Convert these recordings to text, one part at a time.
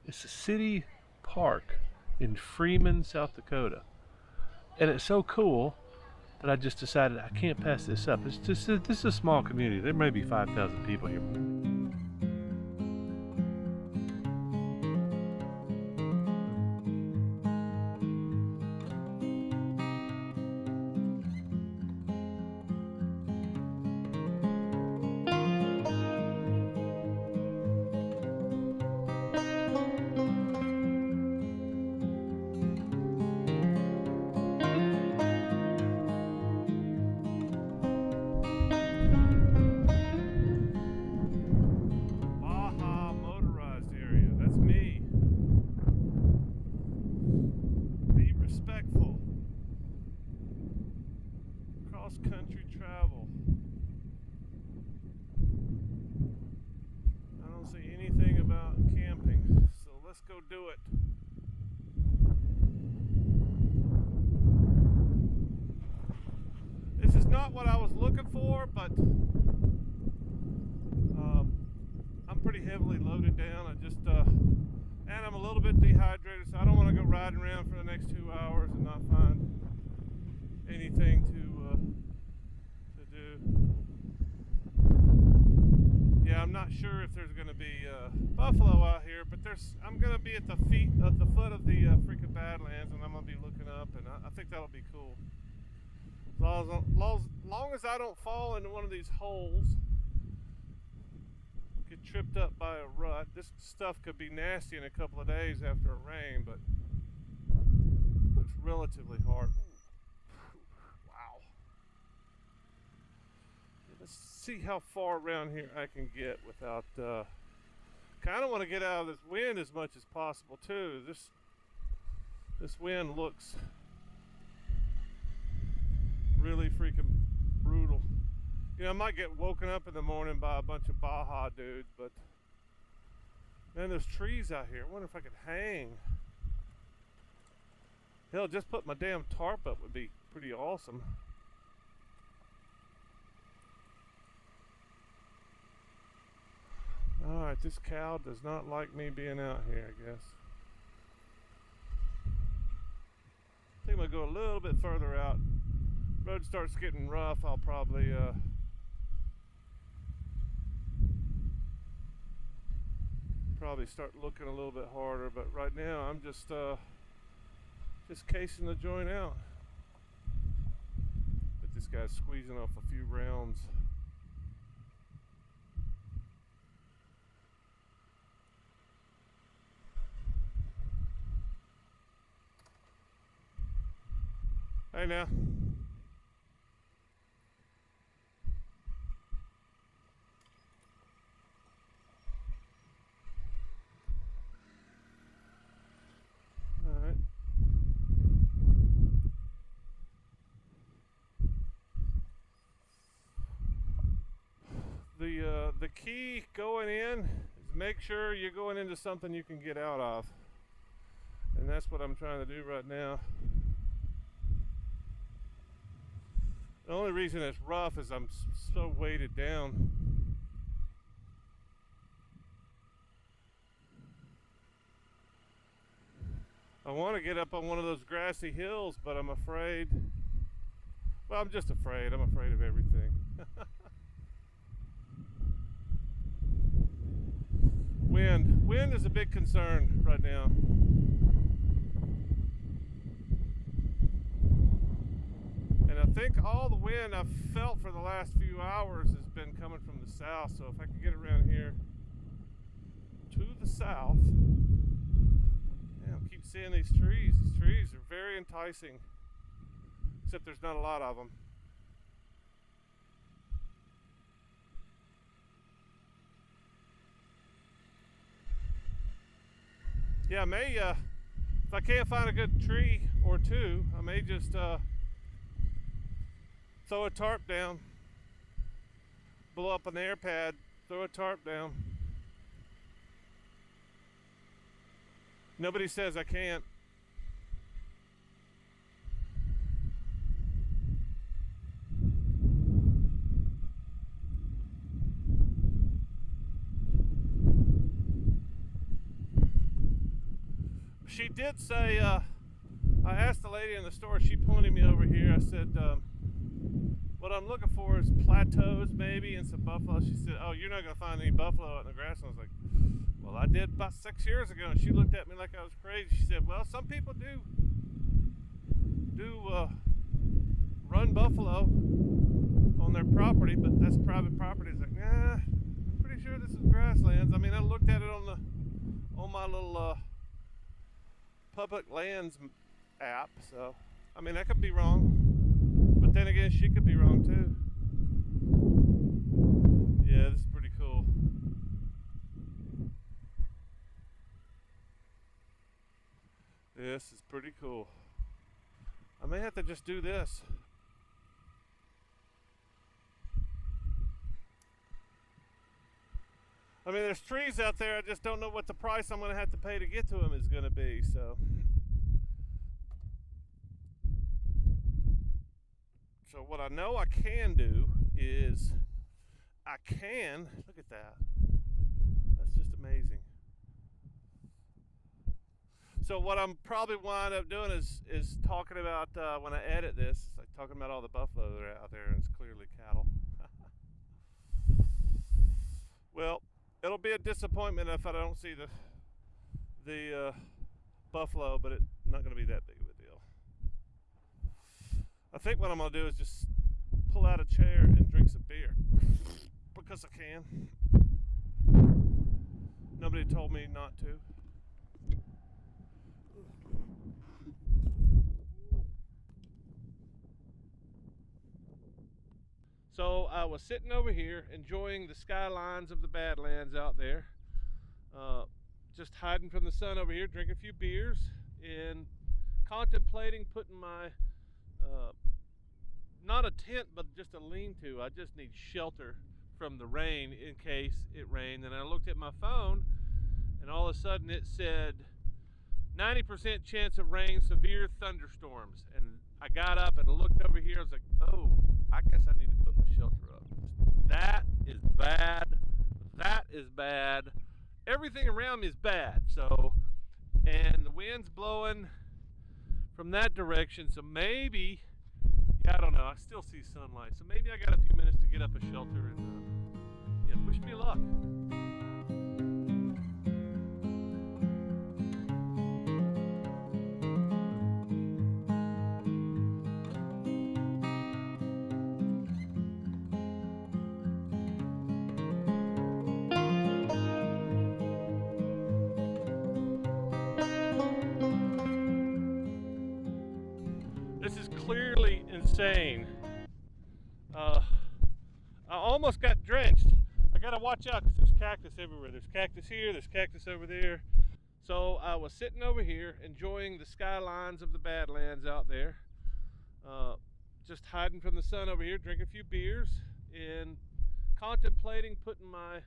It's a city park in Freeman, South Dakota. And it's so cool that I just decided I can't pass this up. This is a small community. There may be 5,000 people here. Baja motorized area. That's me. Be respectful. Cross country travel. I don't see anything about camping, so let's go do it. This is not what I was looking for, but I'm pretty heavily loaded down. And I'm a little bit dehydrated, so I don't want to go riding around for the next 2 hours and not find anything to do. Yeah, I'm not sure if there's going to be buffalo out here, but I'm going to be at the foot of the freaking Badlands, and I'm going to be looking up, and I think that'll be cool. As long as I don't fall into one of these holes, get tripped up by a rut. This stuff could be nasty in a couple of days after a rain, but it's relatively hard. Wow. Let's see how far around here I can get without kind of want to get out of this wind as much as possible too. This wind looks really freaking brutal. You know, I might get woken up in the morning by a bunch of Baja dudes, but man, there's trees out here. I wonder if I could hang. Hell, just put my damn tarp up would be pretty awesome. Alright, this cow does not like me being out here, I guess. I think I'm gonna go a little bit further out. Road starts getting rough, I'll probably start looking a little bit harder, but right now I'm just casing the joint out. But this guy's squeezing off a few rounds. Hey now. The key going in is make sure you're going into something you can get out of, and that's what I'm trying to do right now. The only reason it's rough is I'm so weighted down. I want to get up on one of those grassy hills, but I'm afraid. Well, I'm just afraid. I'm afraid of everything. Wind is a big concern right now. And I think all the wind I've felt for the last few hours has been coming from the south. So if I can get around here to the south, yeah, I keep seeing these trees. These trees are very enticing, except there's not a lot of them. Yeah, I may, if I can't find a good tree or two, I may just throw a tarp down, blow up an air pad, throw a tarp down. Nobody says I can't. She did say, I asked the lady in the store, she pointed me over here. I said, what I'm looking for is plateaus maybe and some buffalo. She said, oh, you're not going to find any buffalo out in the grass. And I was like, well, I did about 6 years ago. And she looked at me like I was crazy. She said, well, some people do run buffalo on their property, but that's private property. It's like, nah, I'm pretty sure this is grasslands. I mean, I looked at it on my little public lands app, so I mean, I could be wrong, but then again, she could be wrong too. Yeah, this is pretty cool. This is pretty cool. I may have to just do this. I mean, there's trees out there. I just don't know what the price I'm going to have to pay to get to them is going to be. So what I know I can do is look at that. That's just amazing. So what I'm probably wind up doing is talking about when I edit this, it's like talking about all the buffalo that are out there, and it's clearly cattle. Well, it'll be a disappointment if I don't see the buffalo, but it's not going to be that big of a deal. I think what I'm going to do is just pull out a chair and drink some beer because I can. Nobody told me not to. So I was sitting over here enjoying the skylines of the Badlands out there, just hiding from the sun over here, drinking a few beers and contemplating putting my, not a tent, but just a lean-to. I just need shelter from the rain in case it rained. And I looked at my phone and all of a sudden it said 90% chance of rain, severe thunderstorms. And I got up and looked over here. I was like, oh, I guess I need to put my shelter up. That is bad. That is bad. Everything around me is bad. So, and the wind's blowing from that direction. So maybe, I don't know. I still see sunlight. So maybe I got a few minutes to get up a shelter and, wish me luck. This is clearly insane. I almost got drenched. I gotta watch out because there's cactus everywhere. There's cactus here, there's cactus over there. So I was sitting over here enjoying the skylines of the Badlands out there, just hiding from the sun over here, drinking a few beers and contemplating putting my,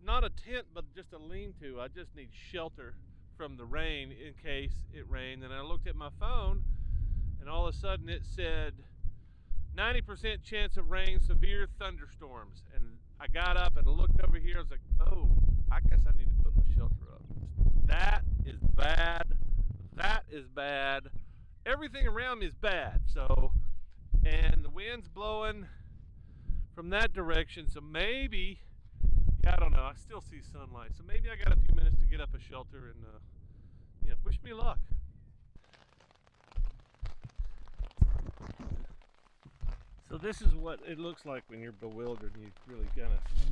not a tent, but just a lean-to. I just need shelter from the rain in case it rained. And I looked at my phone and all of a sudden it said 90% chance of rain, severe thunderstorms. And I got up and looked over here. I was like, oh, I guess I need to put my shelter up. That is bad. That is bad. Everything around me is bad. So, and the wind's blowing from that direction. So maybe, I don't know. I still see sunlight. So maybe I got a few minutes to get up a shelter and, wish me luck. So this is what it looks like when you're bewildered and you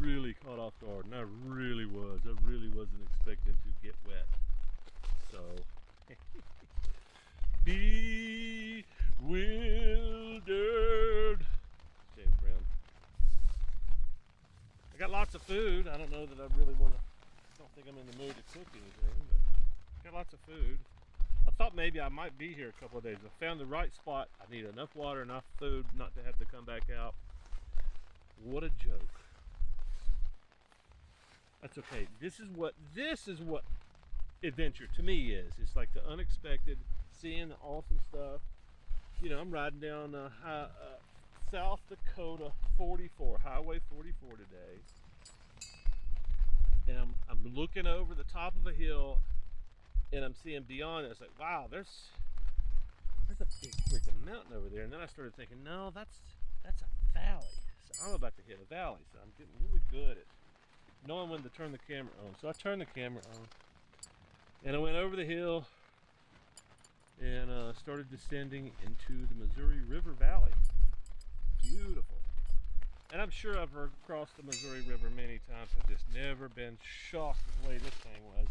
really caught off guard. And I really wasn't expecting to get wet. So, bewildered. James Brown. I got lots of food. I don't know that I really want to, I don't think I'm in the mood to cook anything, but I got lots of food. I thought maybe I might be here a couple of days. I found the right spot. I need enough water, enough food not to have to come back out. What a joke. That's okay. This is what adventure to me is. It's like the unexpected, seeing the awesome stuff. I'm riding down South Dakota 44, Highway 44 today. And I'm looking over the top of a hill and I'm seeing beyond it. It's like, wow, there's a big freaking mountain over there. And then I started thinking, no, that's a valley. So I'm about to hit a valley. So I'm getting really good at knowing when to turn the camera on. So I turned the camera on, and I went over the hill and started descending into the Missouri River Valley. Beautiful. And I'm sure I've crossed the Missouri River many times. I've just never been shocked at the way this thing was.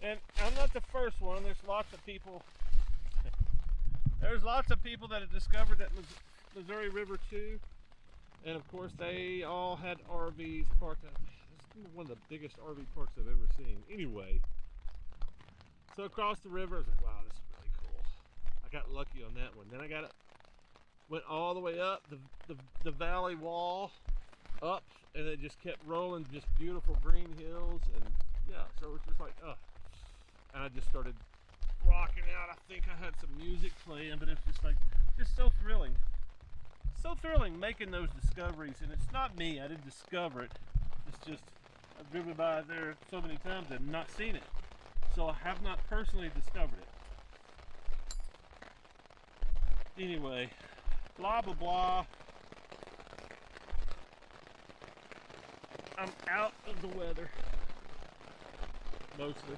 And I'm not the first one. There's lots of people. There's lots of people that have discovered that Missouri River too. And of course, they all had RVs parked out. This is one of the biggest RV parks I've ever seen. Anyway, so across the river, I was like, wow, this is really cool. I got lucky on that one. Then I went all the way up the valley wall, up, and it just kept rolling, just beautiful green hills, and yeah, so it was just like, and I just started rocking out. I think I had some music playing, but it's just like, just so thrilling. So thrilling making those discoveries, and it's not me, I didn't discover it. It's just, I've driven by there so many times and not seen it. So I have not personally discovered it. Anyway, blah blah blah. I'm out of the weather, mostly.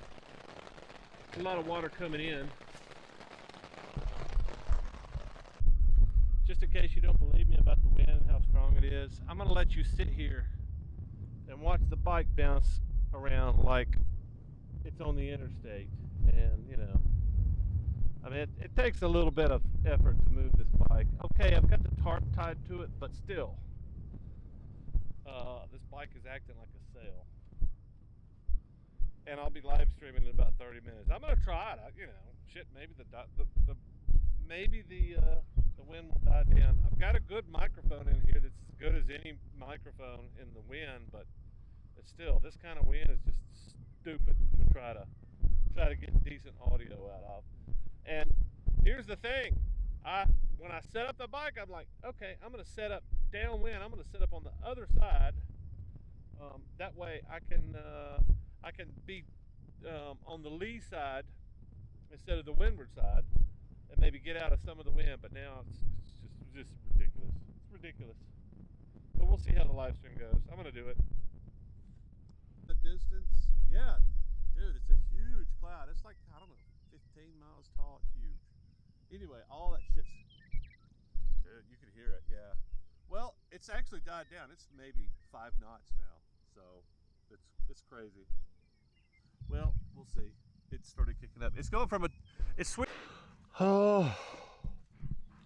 A lot of water coming in. Just in case you don't believe me about the wind and how strong it is, I'm going to let you sit here and watch the bike bounce around like it's on the interstate. And, you know, I mean, it takes a little bit of effort to move this bike. Okay, I've got the tarp tied to it, but still, this bike is acting like a sail. And I'll be live streaming in about 30 minutes. I'm going to try it. You know, shit, maybe maybe the wind will die down. I've got a good microphone in here that's as good as any microphone in the wind, but still, this kind of wind is just stupid to try to get decent audio out of. And here's the thing, when I set up the bike, I'm like, okay, I'm going to set up downwind. I'm going to set up on the other side. That way, I can be on the lee side instead of the windward side, and maybe get out of some of the wind. But now it's just ridiculous. It's ridiculous. But we'll see how the live stream goes. I'm gonna do it. The distance, yeah, dude, it's a huge cloud. It's like, I don't know, 15 miles tall. It's huge. Anyway, all that shit's, dude, you could hear it. Yeah. Well, it's actually died down. It's maybe 5 knots now. So it's crazy. Well, we'll see. It started kicking up. It's going from it's sweet. Oh,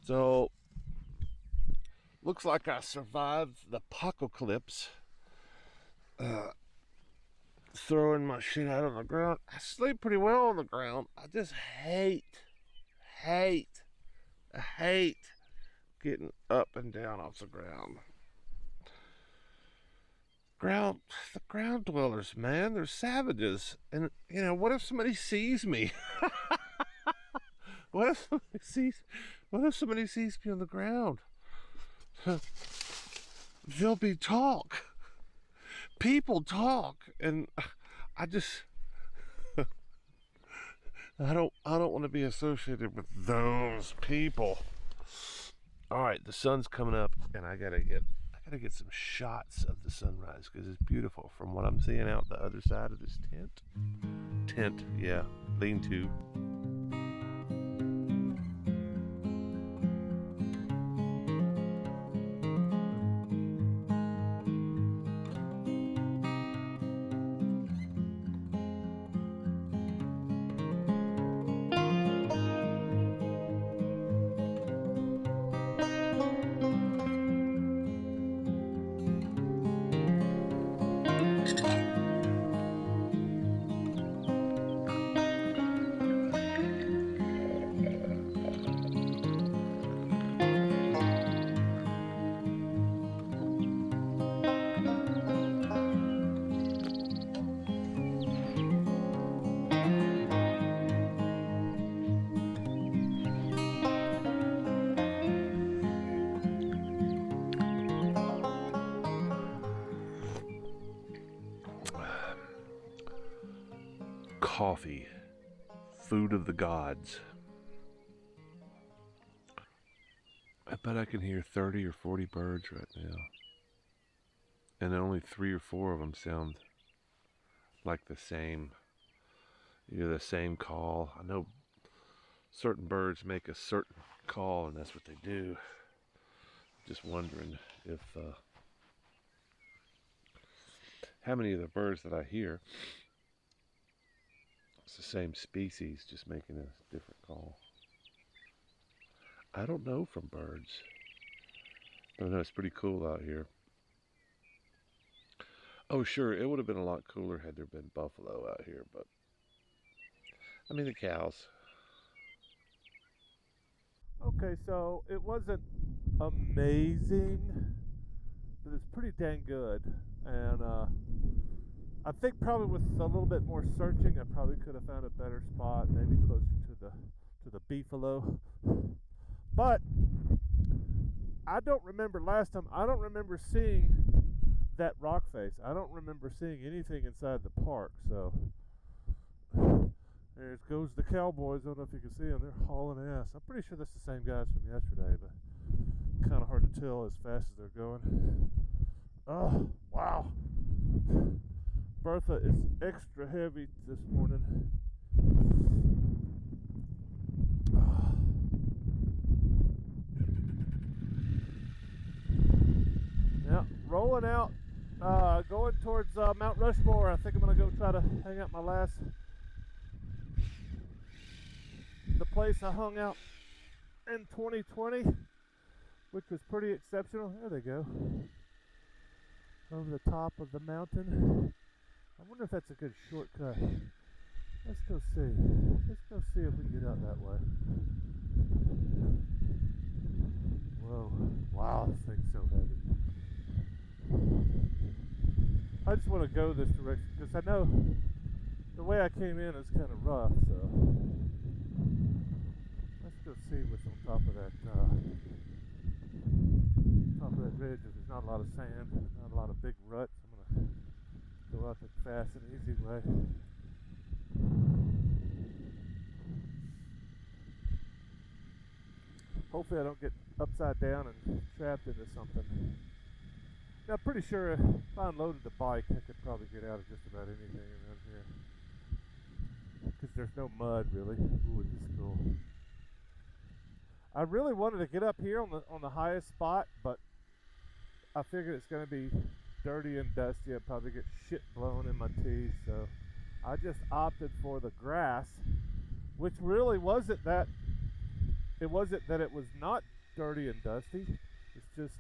so looks like I survived the apocalypse. Throwing my shit out on the ground. I sleep pretty well on the ground. I just hate getting up and down off the ground. The ground dwellers, man, they're savages. And you know, what if somebody sees me? What if somebody sees me on the ground? There'll be talk. People talk, and I just I don't want to be associated with those people. All right, the sun's coming up, and I gotta get some shots of the sunrise because it's beautiful from what I'm seeing out the other side of this tent. Yeah, lean-to. Coffee food of the gods. I bet I can hear 30 or 40 birds right now. And only 3 or 4 of them sound like the same, the same call. I know certain birds make a certain call, and that's what they do. Just wondering if how many of the birds that I hear, it's the same species, just making a different call. I don't know from birds. But I know it's pretty cool out here. Oh, sure, it would have been a lot cooler had there been buffalo out here, but I mean the cows. Okay, so it wasn't amazing, but it's pretty dang good. And I think probably with a little bit more searching, I probably could have found a better spot, maybe closer to the beefalo. But I don't remember last time. I don't remember seeing that rock face. I don't remember seeing anything inside the park. So there goes the Cowboys. I don't know if you can see them. They're hauling ass. I'm pretty sure that's the same guys from yesterday, but kind of hard to tell as fast as they're going. Oh, wow. Bertha is extra heavy this morning. Yeah, rolling out, going towards Mount Rushmore. I think I'm going to go try to hang out the place I hung out in 2020, which was pretty exceptional. There they go. Over the top of the mountain. I wonder if that's a good shortcut. Let's go see. Let's go see if we can get out that way. Whoa. Wow, this thing's so heavy. I just want to go this direction because I know the way I came in is kind of rough, so let's go see what's on top of that ridge. If there's not a lot of sand, not a lot of big ruts, I'm going to go out the fast and easy way. Hopefully I don't get upside down and trapped into something. Now, I'm pretty sure if I unloaded the bike, I could probably get out of just about anything around here. Because there's no mud, really. Ooh, this is cool. I really wanted to get up here on the highest spot, but I figured it's going to be dirty and dusty. I'd probably get shit blown in my teeth, so I just opted for the grass, which really wasn't that. It wasn't that it was not dirty and dusty. It's just,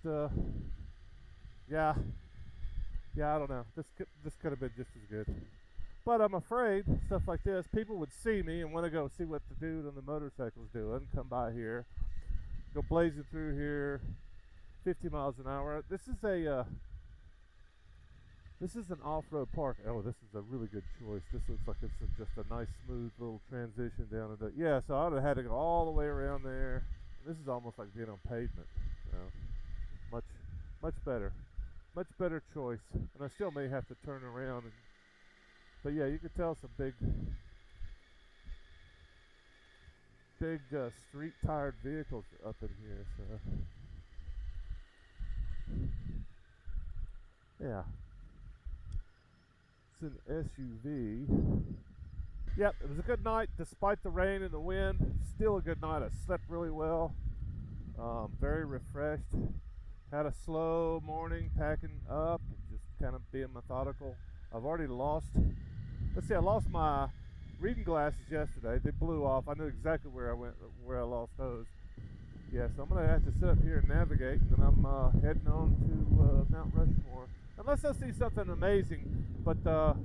yeah, I don't know. This could have been just as good. But I'm afraid stuff like this, people would see me and want to go see what the dude on the motorcycle's doing. Come by here, go blazing through here, 50 miles an hour. This is an off-road park. Oh, this is a really good choice. This looks like it's just a nice, smooth little transition down into. Yeah, so I would have had to go all the way around there. This is almost like being on pavement. So much better choice. And I still may have to turn around. But yeah, you can tell some big street-tired vehicles are up in here. So yeah. It's an SUV. Yep, it was a good night despite the rain and the wind. Still a good night. I slept really well. Very refreshed. Had a slow morning packing up, just kind of being methodical. I've already lost. Let's see, I lost my reading glasses yesterday. They blew off. I knew exactly where I lost those. Yeah, so I'm gonna have to sit up here and navigate, and then I'm heading on to Mount Rushmore. Unless I see something amazing. But the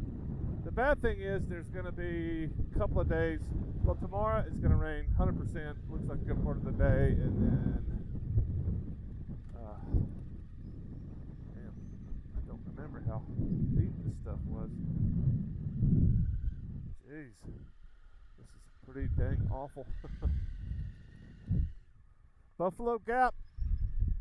bad thing is there's going to be a couple of days. Well, tomorrow it's going to rain 100%. Looks like a good part of the day. And then, damn, I don't remember how deep this stuff was. Jeez. This is pretty dang awful. Buffalo Gap.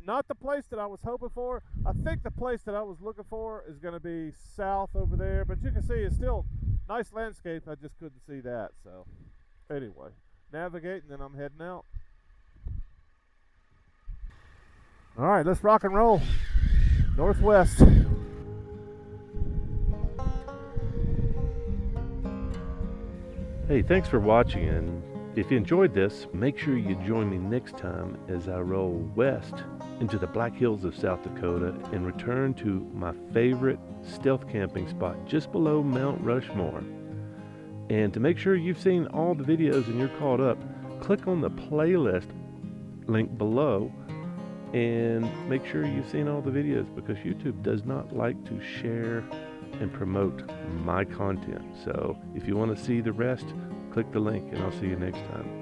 Not the place that I was hoping for. I think the place that I was looking for is going to be south over there. But you can see it's still nice landscape. I just couldn't see that. So Anyway, navigate, and then I'm heading out. All right, let's rock and roll. Northwest. Hey, thanks for watching, and if you enjoyed this, make sure you join me next time as I roll west into the Black Hills of South Dakota and return to my favorite stealth camping spot just below Mount Rushmore. And to make sure you've seen all the videos and you're caught up, click on the playlist link below and make sure you've seen all the videos, because YouTube does not like to share and promote my content. So if you want to see the rest, click the link, and I'll see you next time.